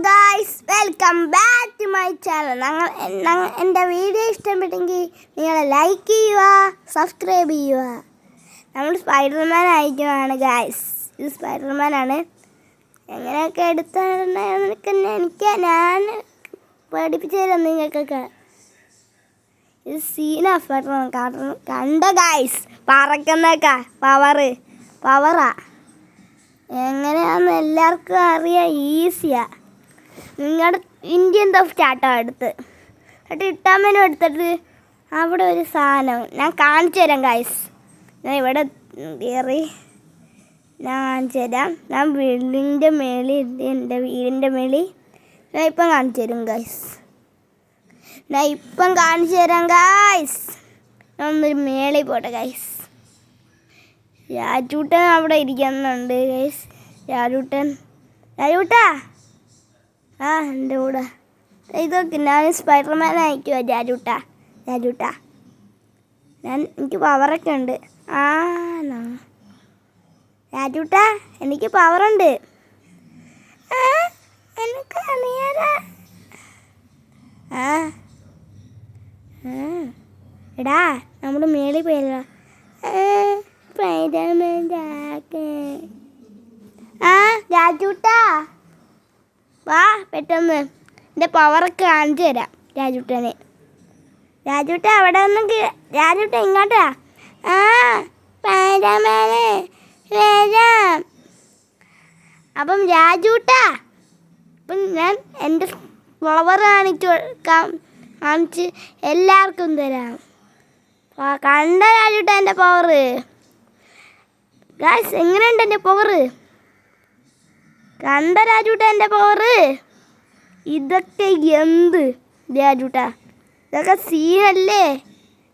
Guys, welcome back to my channel. എൻ്റെ video ഇഷ്ടപ്പെട്ടെങ്കിൽ നിങ്ങൾ ലൈക്ക് ചെയ്യുക, സബ്സ്ക്രൈബ് ചെയ്യുക. നമ്മൾ സ്പൈഡർമാൻ അയക്കുന്നതാണ് ഗായ്സ്. ഇത് സ്പൈഡർമാനാണ്. എങ്ങനെയൊക്കെ എടുത്താണ് ഞാൻ പഠിപ്പിച്ചു തരാം നിങ്ങൾക്കൊക്കെ. ഇത് സീനാ സ്പൈഡർമാൻ കണ്ട ഗായ്സ്. പറക്കുന്നൊക്കെ പവറാ. എങ്ങനെയാണെന്ന് എല്ലാവർക്കും അറിയാം, ഈസിയാ. നിങ്ങളുടെ ഇന്ത്യൻ ടഫ് ചാട്ടം എന്നിട്ട് ഇട്ടാമേനും എടുത്തിട്ട് അവിടെ ഒരു സാധനം ഞാൻ കാണിച്ചു തരാം ഗായ്സ്. ഞാൻ ഇവിടെ കയറി ഞാൻ കാണിച്ചു തരാം. ഞാൻ വീടിൻ്റെ മേളിൽ, എൻ്റെ വീടിൻ്റെ മേളിൽ ഞാൻ ഇപ്പം കാണിച്ചു തരും ഗായ്സ്. ഞാൻ ഒന്നൊരു മേളിൽ പോട്ടെ ഗായ്സ്. രാജൂട്ടൻ അവിടെ ഇരിക്കുന്നുണ്ട് ഗൈസ്. രാജൂട്ടാ എൻ്റെ കൂടെ ഇതൊക്കെ ഞാൻ സ്പൈഡർമാൻ അയക്കുവാ. രാജൂട്ടാ എനിക്ക് പവറൊക്കെ ഉണ്ട്. രാജൂട്ടാ എനിക്ക് പവറുണ്ട്. എനിക്ക് അറിയാലോ. എടാ നമ്മുടെ മേളിൽ പോയല്ലോ. രാജൂട്ടാ വാ പെട്ടെന്ന്, എൻ്റെ പവറൊക്കെ കാണിച്ചു തരാം രാജൂട്ടനെ. രാജൂട്ട അവിടെ ഒന്നും രാജൂട്ട ഇങ്ങോട്ടാ. സ്പൈഡർമാനെ വരാം. അപ്പം രാജൂട്ടാ, അപ്പം ഞാൻ എൻ്റെ പവർ കാണിച്ച് എല്ലാവർക്കും തരാം. കണ്ട രാജൂട്ട എൻ്റെ പവർ ഗായ്സ്. എങ്ങനെയുണ്ട് എൻ്റെ പവർ? കണ്ട രാജൂട്ട എൻ്റെ പവർ? ഇതൊക്കെ എന്ത് രാജൂട്ട? ഇതൊക്കെ സീനല്ലേ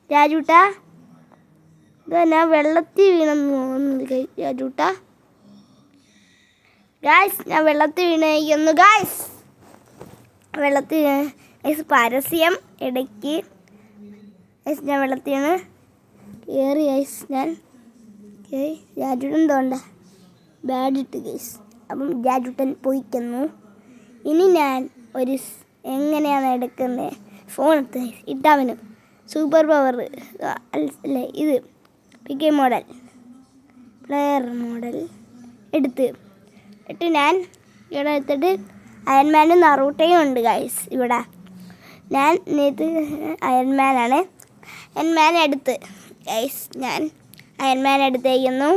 രാജൂട്ട? ഞാൻ വെള്ളത്തിൽ വീണെന്ന് തോന്നുന്നു രാജൂട്ട. ഗായ്സ് ഞാൻ വെള്ളത്തിൽ വീണിരിക്കുന്നു ഗായ്സ്. വെള്ളത്തിൽ പരസ്യം ഇടയ്ക്ക് ഞാൻ വെള്ളത്തിൽ നിന്ന് കയറി ഗൈസ്. ഞാൻ രാജൂട്ടൻ തോണ്ട ബാഡിട്ട് ഗൈസ്. അപ്പം രാജൂട്ടൻ പോയിക്കുന്നു. ഇനി ഞാൻ എങ്ങനെയാണ് എടുക്കുന്നത്? ഫോൺ എടുത്ത് ഇട്ടാവനും സൂപ്പർ പവർ അല്ലേ ഇത് പികെ മോഡൽ പ്ലെയർ മോഡൽ ഇട്ട് ഞാൻ ഇവിടെ എടുത്തിട്ട് അയൺമാനും നറൂട്ടയും ഉണ്ട് ഗൈസ് ഇവിടെ. ഞാൻ ഇത് അയൺമാനാണ്. അയൺമാൻ എടുത്ത് ഗൈസ്, ഞാൻ അയൺമാൻ എടുത്തേക്കുന്നു.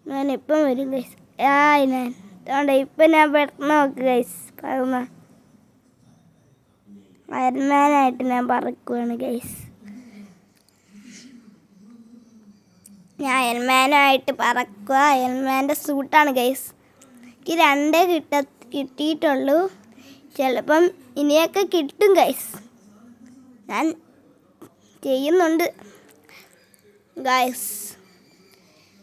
ഞാൻ ഇപ്പം വരും ഗൈസ്. അതുകൊണ്ട് ഇപ്പം ഞാൻ പെട്ടെന്ന് നോക്ക് ഗൈസ്. അയൺമാനായിട്ട് ഞാൻ പറക്കുവാണ് ഗൈസ്. ഞാൻ അയൺമാനായിട്ട് പറക്കുക. അയൺമാൻ്റെ സൂട്ടാണ് ഗൈസ്. എനിക്ക് 2 കിട്ടിയിട്ടുള്ളൂ. ചിലപ്പം ഇനിയൊക്കെ കിട്ടും ഗൈസ്. ഞാൻ ചെയ്യുന്നുണ്ട് ഗായ്സ്.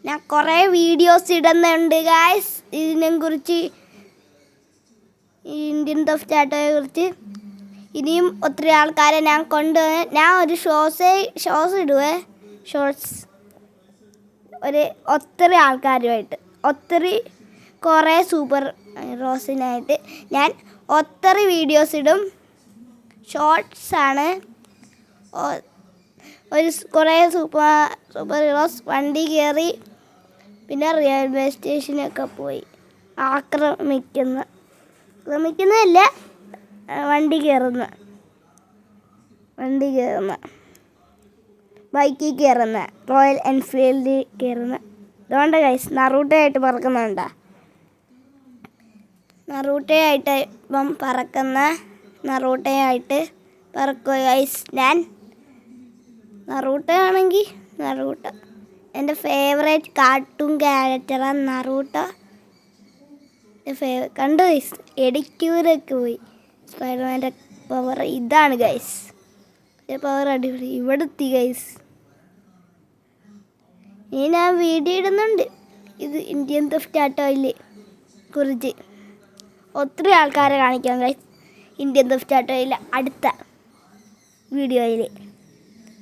ഞാൻ കുറേ വീഡിയോസ് ഇടുന്നുണ്ട് ഗായ്സ് ഇതിനെക്കുറിച്ച്, ഇന്ത്യൻ ടഫ് ചാട്ടയെ കുറിച്ച്. ഇനിയും ഒത്തിരി ആൾക്കാരെ ഞാൻ ഒരു ഷോസ് ഇടുവേ. ഒത്തിരി ആൾക്കാരുമായിട്ട് കുറേ സൂപ്പർ ഹീറോസിനായിട്ട് ഞാൻ ഒത്തിരി വീഡിയോസ് ഇടും. ഷോർട്സാണ്. കുറേ സൂപ്പർ ഹീറോസ് വണ്ടി കയറി പിന്നെ റെയിൽവേ സ്റ്റേഷനൊക്കെ പോയി ആക്രമിക്കുന്നതല്ല, വണ്ടി കയറുന്ന ബൈക്കിൽ കയറുന്ന, റോയൽ എൻഫീൽഡിൽ കയറുന്ന. അതുകൊണ്ട് ഗൈസ് നറൂട്ടയായിട്ട് പറക്കുന്നുണ്ട. നറൂട്ടയായിട്ട് പറക്കുക ഗൈസ്. ഞാൻ നറൂട്ട എൻ്റെ ഫേവറേറ്റ് കാർട്ടൂൺ ക്യാരക്ടറാണ് നറൂട്ട. കണ്ടു ഗൈസ്, എടിക്കൂരൊക്കെ പോയി. സ്പൈഡർമാൻ്റെ പവർ ഇതാണ് ഗൈസ്. പവർ അടിപൊളി. ഇവിടെ എത്തി ഗൈസ്. ഇനി ഞാൻ വീഡിയോ ഇടുന്നുണ്ട് ഇത് ഇന്ത്യൻ ടഫ് ചാട്ടോയിലെ കുറിച്ച്. ഒത്തിരി ആൾക്കാരെ കാണിക്കാം ഗൈസ് ഇന്ത്യൻ ടഫ് ചാട്ടോയിൽ. അടുത്ത വീഡിയോയിൽ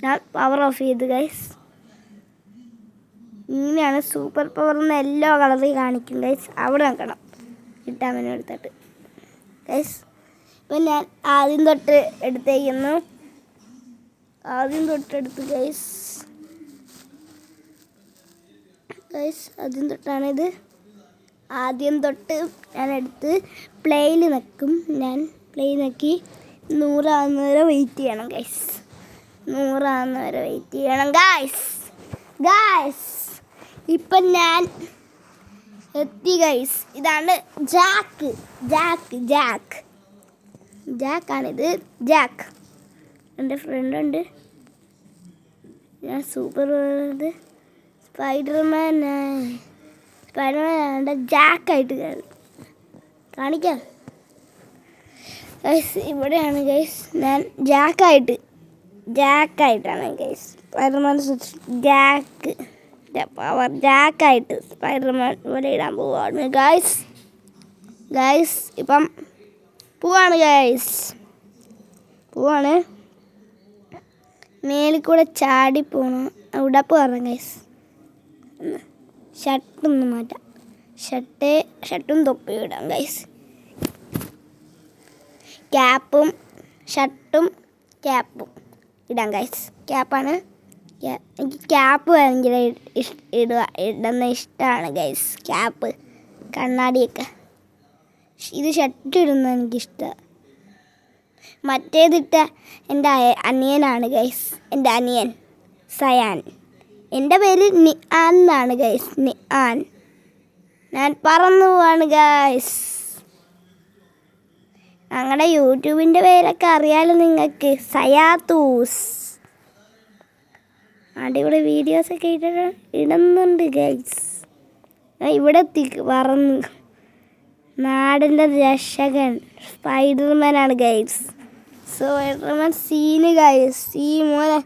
ഞാൻ പവർ ഓഫ് ചെയ്ത് ഗൈസ്. ഇങ്ങനെയാണ് സൂപ്പർ പവർ എന്ന് യെല്ലോ കളറിൽ കാണിക്കും ഗൈസ്. അവിടെ നോക്കണം. ഇട്ടാൽ മെനു എടുത്തിട്ട് ഗൈസ്. ഇപ്പം ഞാൻ ആദ്യം തൊട്ട് എടുത്തേക്കുന്നു. ആദ്യം തൊട്ടെടുത്ത് ഗൈസ് ആദ്യം തൊട്ടാണിത്. ആദ്യം തൊട്ട് ഞാൻ എടുത്ത് പ്ലേയിൽ നിൽക്കും. ഞാൻ പ്ലേ നോക്കി 100 ആവുന്നവരെ വെയിറ്റ് ചെയ്യണം ഗൈസ്. 100 ആവുന്നവരെ വെയിറ്റ് ചെയ്യണം ഗൈസ്. ഇപ്പം ഞാൻ എത്തി ഗൈസ്. ഇതാണ് ജാക്കാണിത്. ജാക്ക് എൻ്റെ ഫ്രണ്ടുണ്ട്. ഞാൻ സൂപ്പർ സ്പൈഡർമാൻ ജാക്കായിട്ട് കാണിക്കാം ഗൈസ്. ഇവിടെയാണ് ഗൈസ് ഞാൻ ജാക്കായിട്ടാണ് ഗൈസ് സ്പൈഡർമാൻ ജാക്കായിട്ട് സ്പൈഡർമാൻ ഇവിടെ ഇടാൻ പോവാണ് ഗൈസ്. ഇപ്പം പോവാണ് മേലിൽ കൂടെ ചാടി പോകണം. ഉടപ്പ് പറഞ്ഞു ഗൈസ്. ഷർട്ടൊന്ന് മാറ്റാം. ഷർട്ടും തൊപ്പിയും ഇടാം ഗൈസ്. ഷർട്ടും ക്യാപ്പും ഇടാം ഗൈസ്. ക്യാപ്പാണ് എനിക്ക് ക്യാപ്പ് ഭയങ്കര ഇടുന്ന ഇഷ്ടമാണ് ഗൈസ്. ക്യാപ്പ് കണ്ണാടിയൊക്കെ. ഇത് ഷർട്ട് ഇടുന്ന എനിക്കിഷ്ടമാണ്. മറ്റേതിട്ട എൻ്റെ അനിയനാണ് ഗൈസ്. എൻ്റെ അനിയൻ സയാൻ. എൻ്റെ പേര് നിആൻ എന്നാണ് ഗൈസ്. നിആൻ. ഞാൻ പറന്നു പോവാണ് ഗൈസ്. ഞങ്ങളുടെ യൂട്യൂബിൻ്റെ പേരൊക്കെ അറിയാലോ നിങ്ങൾക്ക്. സയാത്തൂസ്. അടിപൊളി വീഡിയോസൊക്കെ ഇടുന്നുണ്ട് ഗൈസ്. ഇവിടെ പറന്ന് നാടിൻ്റെ രക്ഷകൻ സ്പൈഡർമാനാണ് ഗൈസ്. Spiderman scene guys. മോനെ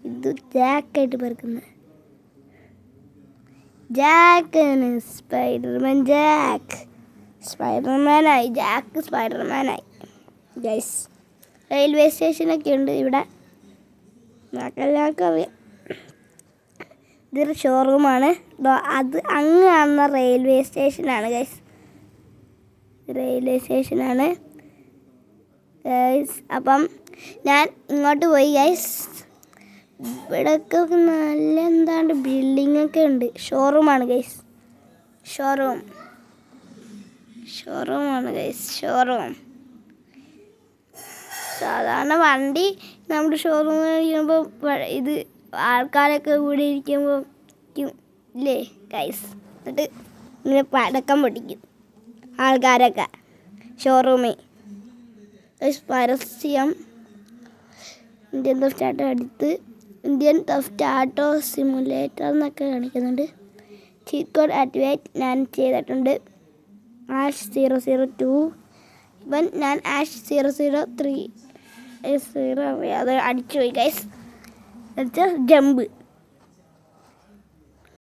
ഇത് ജാക്കായിട്ട് പറക്കുന്നത് ജാക്കാണ്. സ്പൈഡർമാനായി ഗൈസ്. റെയിൽവേ സ്റ്റേഷനൊക്കെ ഉണ്ട് ഇവിടെ. എല്ലാവർക്കും അറിയാം. ഇതൊരു ഷോറൂമാണ്. അത് അങ്ങ് കാണുന്ന റെയിൽവേ സ്റ്റേഷനാണ് ഗൈസ്. അപ്പം ഞാൻ ഇങ്ങോട്ട് പോയി ഗൈസ്. ഇവിടെയൊക്കെ നല്ല എന്താണ്ട് ബിൽഡിങ്ങൊക്കെ ഉണ്ട്. ഷോറൂമാണ് ഗൈസ്. ഷോറൂമാണ് ഗൈസ്. സാധാരണ വണ്ടി നമ്മുടെ ഷോറൂമിൽ ഇരിക്കുമ്പോൾ ഇത് ആൾക്കാരൊക്കെ കൂടി ഇരിക്കുമ്പോൾ ഇല്ലേ ഗൈസ്. എന്നിട്ട് ഇങ്ങനെ പടക്കം പൊട്ടിക്കും ആൾക്കാരൊക്കെ ഷോറൂമിൽ. പരസ്യം ഇന്ത്യൻ തെഫ്റ്റ് അടുത്ത് ഇന്ത്യൻ തെഫ്റ്റ് ആട്ടോ സിമുലേറ്റർ എന്നൊക്കെ കാണിക്കുന്നുണ്ട്. ചീറ്റ് കോഡ് ആക്ടിവേറ്റ് ഞാൻ ചെയ്തിട്ടുണ്ട്. #002. ഇപ്പം ഞാൻ #003 അറിയാതെ അടിച്ചു പോയി ഗൈസ്. ജമ്പ്